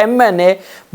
MNA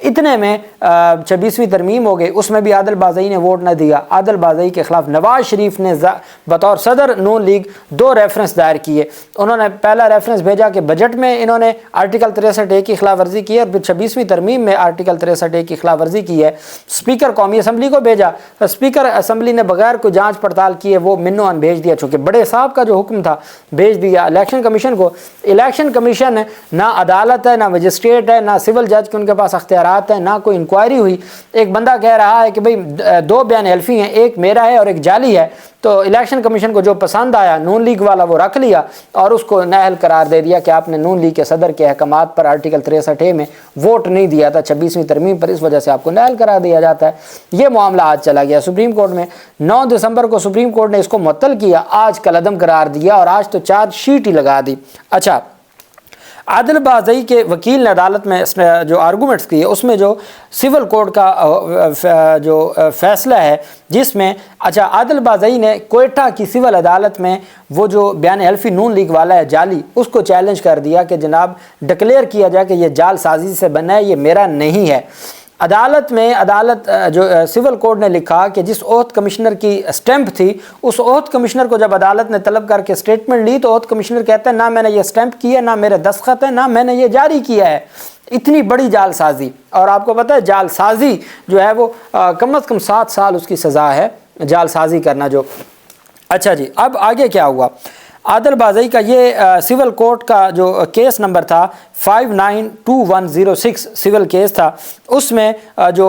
اتنے میں 26ویں ترمیم ہو گئی، اس میں بھی عادل بازئی نے ووٹ نہ دیا۔ عادل بازئی کے خلاف نواز شریف نے بطور صدر نون لیگ 2 ریفرنس دائر کیے۔ انہوں نے پہلا ریفرنس بھیجا کہ بجٹ میں انہوں نے آرٹیکل 63A کی خلاف ورزی کی ہے، اور پھر 26ویں ترمیم میں آرٹیکل 63A کی خلاف ورزی کی ہے۔ اسپیکر قومی اسمبلی کو بھیجا، اسپیکر اسمبلی نے بغیر کوئی جانچ پڑتال کیے وہ منوان بھیج دیا، چونکہ بڑے صاحب کا جو حکم تھا بھیج دیا الیکشن کمیشن کو۔ الیکشن کمیشن نہ عدالت ہے، نہ مجسٹریٹ ہے، نہ سول جج کے ان کے پاس اختیارات ہیں، نہ کوئی انکوائری ہوئی۔ ایک بندہ کہہ رہا ہے کہ بھئی 2 بیان حلفی ہیں، ایک میرا ہے اور ایک جعلی ہے، تو الیکشن کمیشن کو جو پسند آیا نون لیگ والا وہ رکھ لیا اور اس کو نااہل قرار دے دیا کہ آپ نے نون لیگ کے صدر کے احکامات پر آرٹیکل 63A میں ووٹ نہیں دیا تھا 26ویں ترمیم پر، اس وجہ سے آپ کو نااہل قرار دیا جاتا ہے۔ یہ معاملہ آج چلا گیا سپریم کورٹ میں۔ 9 دسمبر کو سپریم کورٹ نے اس کو معطل کیا، آج کل عدم قرار دیا اور آج تو چارج شیٹ ہی لگا دی۔ اچھا، عادل بازئی کے وکیل نے عدالت میں جو آرگومنٹس کیے اس میں جو سول کوڈ کا جو فیصلہ ہے جس میں عادل بازئی نے کوئٹہ کی سول عدالت میں وہ جو بیان حلفی نون لیگ والا ہے جعلی، اس کو چیلنج کر دیا کہ جناب ڈکلیئر کیا جائے کہ یہ جعل سازی سے بنا ہے، یہ میرا نہیں ہے۔ عدالت جو سول کوڈ نے لکھا کہ جس عہد کمشنر کی اسٹیمپ تھی، اس عہد کمشنر کو جب عدالت نے طلب کر کے اسٹیٹمنٹ لی تو عہد کمشنر کہتا ہے نہ میں نے یہ اسٹیمپ کی ہے، نہ میرے دستخط ہے، نہ میں نے یہ جاری کیا ہے۔ اتنی بڑی جعل سازی، اور آپ کو پتہ ہے جعل سازی جو ہے وہ کم از کم 7 سال اس کی سزا ہے، جعل سازی کرنا جو۔ اچھا جی، اب آگے کیا ہوا؟ عادل بازئی کا یہ سول کورٹ کا جو کیس نمبر تھا 592106 سول کیس تھا، اس میں جو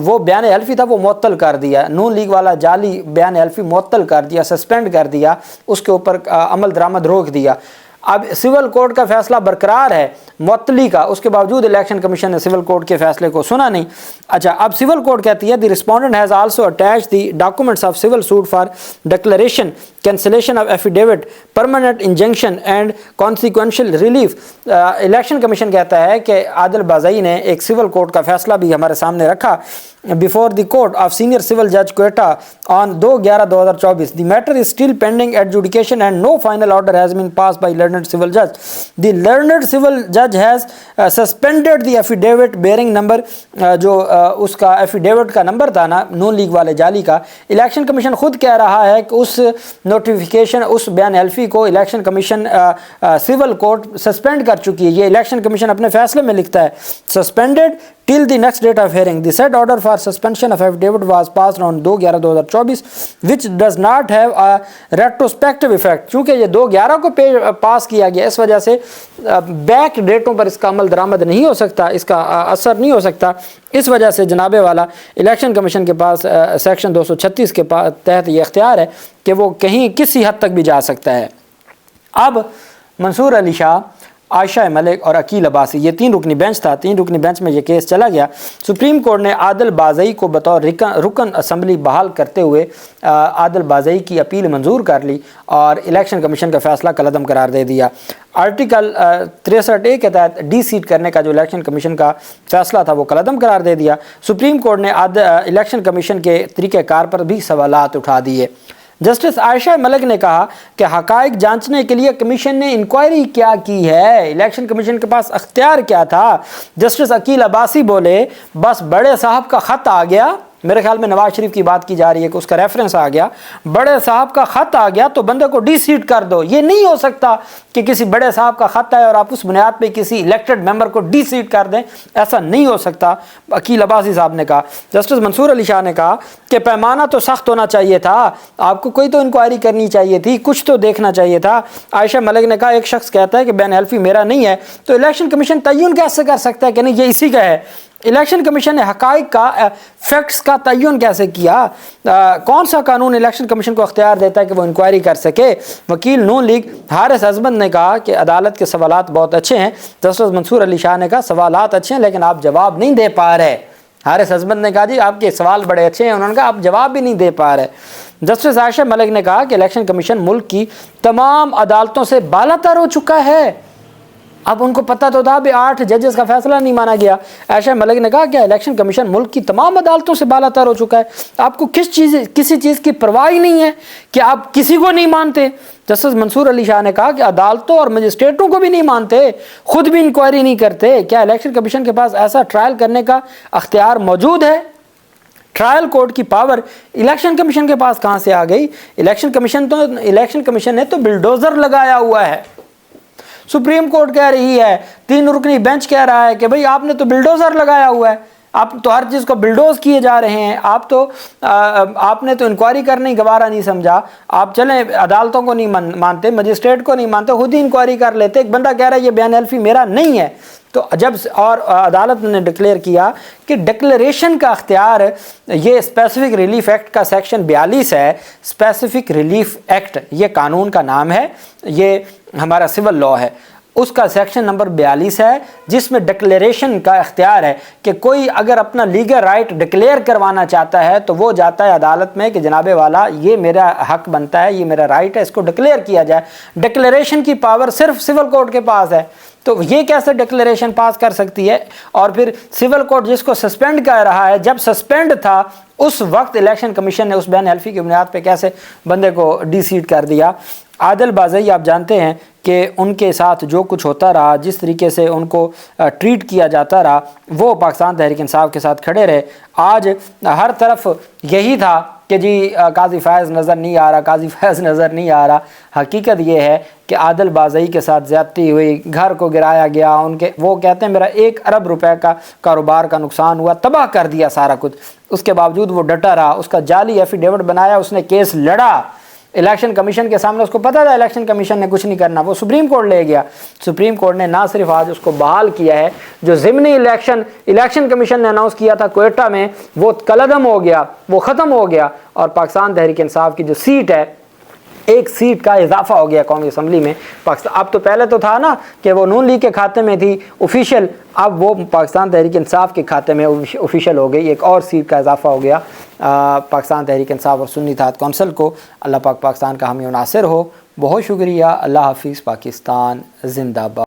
وہ بیان حلفی تھا وہ معطل کر دیا، نون لیگ والا جعلی بیان حلفی معطل کر دیا، سسپینڈ کر دیا، اس کے اوپر عمل درآمد روک دیا۔ اب سول کورٹ کا فیصلہ برقرار ہے معطلی کا، اس کے باوجود الیکشن کمیشن نے سول کورٹ کے فیصلے کو سنا نہیں۔ اچھا، اب سول کورٹ کہتی ہے the respondent has also attach the documents of civil suit for declaration cancellation of affidavit permanent injunction and consequential relief. Election commission کہتا ہے کہ عادل بازئی نے ایک سول کورٹ کا فیصلہ بھی ہمارے سامنے رکھا before the court of senior civil judge Quetta on 2/11/2024. The matter is still pending adjudication and no final order has been passed by learned civil judge. The learned civil judge has suspended the affidavit bearing number جو اس کا affidavit کا number تھا نا نون league والے جعلی کا۔ Election commission خود کہہ رہا ہے کہ اس نوٹیفیکیشن اس بیان حلفی کو election commission civil court suspend کر چکی ہے۔ یہ الیکشن کمیشن اپنے فیصلے میں لکھتا ہے suspended till the next date of hearing. The said order for suspension of affidavit was passed on 2/11/2024 which does not have a retrospective effect. چونکہ یہ 2/11 کو پاس کیا گیا، اس وجہ سے بیک ڈیٹوں پر اس کا عمل درآمد نہیں ہو سکتا، اس کا اثر نہیں ہو سکتا۔ اس وجہ سے جناب والا الیکشن کمیشن کے پاس سیکشن 236 کے تحت یہ اختیار ہے کہ وہ کہیں کسی حد تک بھی جا سکتا ہے۔ اب منصور علی شاہ، عائشہ ملک اور عقیل عباسی، یہ 3 رکنی بینچ تھا، 3 رکنی بینچ میں یہ کیس چلا گیا۔ سپریم کورٹ نے عادل بازئی کو بطور رکن اسمبلی بحال کرتے ہوئے عادل بازئی کی اپیل منظور کر لی اور الیکشن کمیشن کا فیصلہ کالعدم قرار دے دیا۔ آرٹیکل 63A کے تحت ڈی سیٹ کرنے کا جو الیکشن کمیشن کا فیصلہ تھا وہ کالعدم قرار دے دیا۔ سپریم کورٹ نے الیکشن کمیشن کے طریقہ کار پر بھی سوالات اٹھا دیے۔ جسٹس عائشہ ملک نے کہا کہ حقائق جانچنے کے لیے کمیشن نے انکوائری کیا کی ہے، الیکشن کمیشن کے پاس اختیار کیا تھا۔ جسٹس عقیل عباسی بولے بس بڑے صاحب کا خط آ گیا، میرے خیال میں نواز شریف کی بات کی جا رہی ہے کہ اس کا ریفرنس آ گیا، بڑے صاحب کا خط آ گیا تو بندے کو ڈی سیٹ کر دو۔ یہ نہیں ہو سکتا کہ کسی بڑے صاحب کا خط آئے اور آپ اس بنیاد پہ کسی الیکٹڈ ممبر کو ڈی سیٹ کر دیں، ایسا نہیں ہو سکتا۔ عقیل عباسی صاحب نے کہا۔ جسٹس منصور علی شاہ نے کہا کہ پیمانہ تو سخت ہونا چاہیے تھا، آپ کو کوئی تو انکوائری کرنی چاہیے تھی، کچھ تو دیکھنا چاہیے تھا۔ عائشہ ملک نے کہا ایک شخص کہتا ہے کہ بیان حلفی میرا نہیں ہے تو الیکشن کمیشن تعین کیسے کر سکتا ہے کہ نہیں یہ اسی کا ہے؟ الیکشن کمیشن نے حقائق کا فیکٹس کا تعین کیسے کیا؟ کون سا قانون الیکشن کمیشن کو اختیار دیتا ہے کہ وہ انکوائری کر سکے؟ وکیل نون لیگ حارث عظمت نے کہا کہ عدالت کے سوالات بہت اچھے ہیں۔ جسٹس منصور علی شاہ نے کہا سوالات اچھے ہیں لیکن آپ جواب نہیں دے پا رہے۔ حارث عظمت نے کہا جی آپ کے سوال بڑے اچھے ہیں، انہوں نے کہا آپ جواب بھی نہیں دے پا رہے۔ جسٹس عائشہ ملک نے کہا کہ الیکشن کمیشن ملک کی تمام عدالتوں سے بالا تر ہو چکا ہے، اب ان کو پتہ تو تھا بھی 8 ججز کا فیصلہ نہیں مانا گیا۔ عائشہ ملک نے کہا کہ الیکشن کمیشن ملک کی تمام عدالتوں سے بالا تر ہو چکا ہے، آپ کو کسی چیز کی پرواہ ہی نہیں ہے کہ آپ کسی کو نہیں مانتے۔ جسٹس منصور علی شاہ نے کہا کہ عدالتوں اور مجسٹریٹوں کو بھی نہیں مانتے، خود بھی انکوائری نہیں کرتے، کیا الیکشن کمیشن کے پاس ایسا ٹرائل کرنے کا اختیار موجود ہے؟ ٹرائل کورٹ کی پاور الیکشن کمیشن کے پاس کہاں سے آ گئی؟ الیکشن کمیشن نے تو بلڈوزر لگایا ہوا ہے۔ سپریم کورٹ کہہ رہی ہے، 3 رکنی بینچ کہہ رہا ہے کہ بھئی آپ نے تو بلڈوزر لگایا ہوا ہے، آپ تو ہر چیز کو بلڈوز کیے جا رہے ہیں، آپ نے تو انکوائری کرنے ہی گوارا نہیں سمجھا، آپ چلیں عدالتوں کو نہیں مانتے، مجسٹریٹ کو نہیں مانتے، خود ہی انکوائری کر لیتے۔ ایک بندہ کہہ رہا ہے یہ بیان حلفی میرا نہیں ہے، تو جب اور عدالت نے ڈکلیئر کیا کہ ڈکلیریشن کا اختیار یہ اسپیسیفک ریلیف ایکٹ کا سیکشن 42 ہے، اسپیسیفک ریلیف ایکٹ یہ قانون کا نام ہے، یہ ہمارا سول لاء ہے، اس کا سیکشن نمبر 42 ہے جس میں ڈکلیریشن کا اختیار ہے کہ کوئی اگر اپنا لیگل رائٹ ڈکلیئر کروانا چاہتا ہے تو وہ جاتا ہے عدالت میں کہ جناب والا یہ میرا حق بنتا ہے، یہ میرا رائٹ ہے، اس کو ڈکلیئر کیا جائے۔ ڈکلیریشن کی پاور صرف سول کورٹ کے پاس ہے، تو یہ کیسے ڈکلیریشن پاس کر سکتی ہے؟ اور پھر سول کورٹ جس کو سسپینڈ کر رہا ہے، جب سسپینڈ تھا اس وقت الیکشن کمیشن نے اس بیان حلفی کی بنیاد پہ کیسے بندے کو ڈی سیٹ کر دیا؟ عادل بازئی آپ جانتے ہیں کہ ان کے ساتھ جو کچھ ہوتا رہا، جس طریقے سے ان کو ٹریٹ کیا جاتا رہا، وہ پاکستان تحریک انصاف کے ساتھ کھڑے رہے۔ آج ہر طرف یہی تھا کہ جی قاضی فیاض نظر نہیں آ رہا، قاضی فیاض نظر نہیں آ رہا۔ حقیقت یہ ہے کہ عادل بازئی کے ساتھ زیادتی ہوئی، گھر کو گرایا گیا، وہ کہتے ہیں میرا 1 ارب روپے کا کاروبار کا نقصان ہوا، تباہ کر دیا سارا کچھ۔ اس کے باوجود وہ ڈٹا رہا، اس کا جعلی ایفیڈیوٹ بنایا، اس نے کیس لڑا الیکشن کمیشن کے سامنے، اس کو پتا تھا الیکشن کمیشن نے کچھ نہیں کرنا، وہ سپریم کورٹ لے گیا۔ سپریم کورٹ نے نہ صرف آج اس کو بحال کیا ہے، جو ضمنی الیکشن کمیشن نے اناؤنس کیا تھا کوئٹہ میں، وہ کالعدم ہو گیا، وہ ختم ہو گیا، اور پاکستان تحریک انصاف کی جو سیٹ ہے، 1 سیٹ کا اضافہ ہو گیا قومی اسمبلی میں پاکستان۔ اب تو پہلے تو تھا نا کہ وہ نون لیگ کے کھاتے میں تھی آفیشیل، اب وہ پاکستان تحریک انصاف کے کھاتے میں آفیشیل ہو گئی، 1 اور سیٹ کا اضافہ ہو گیا پاکستان تحریک انصاف اور سنی اتحاد کونسل کو۔ اللہ پاک پاکستان کا حامی و ناصر ہو۔ بہت شکریہ، اللہ حافظ، پاکستان زندہ باد۔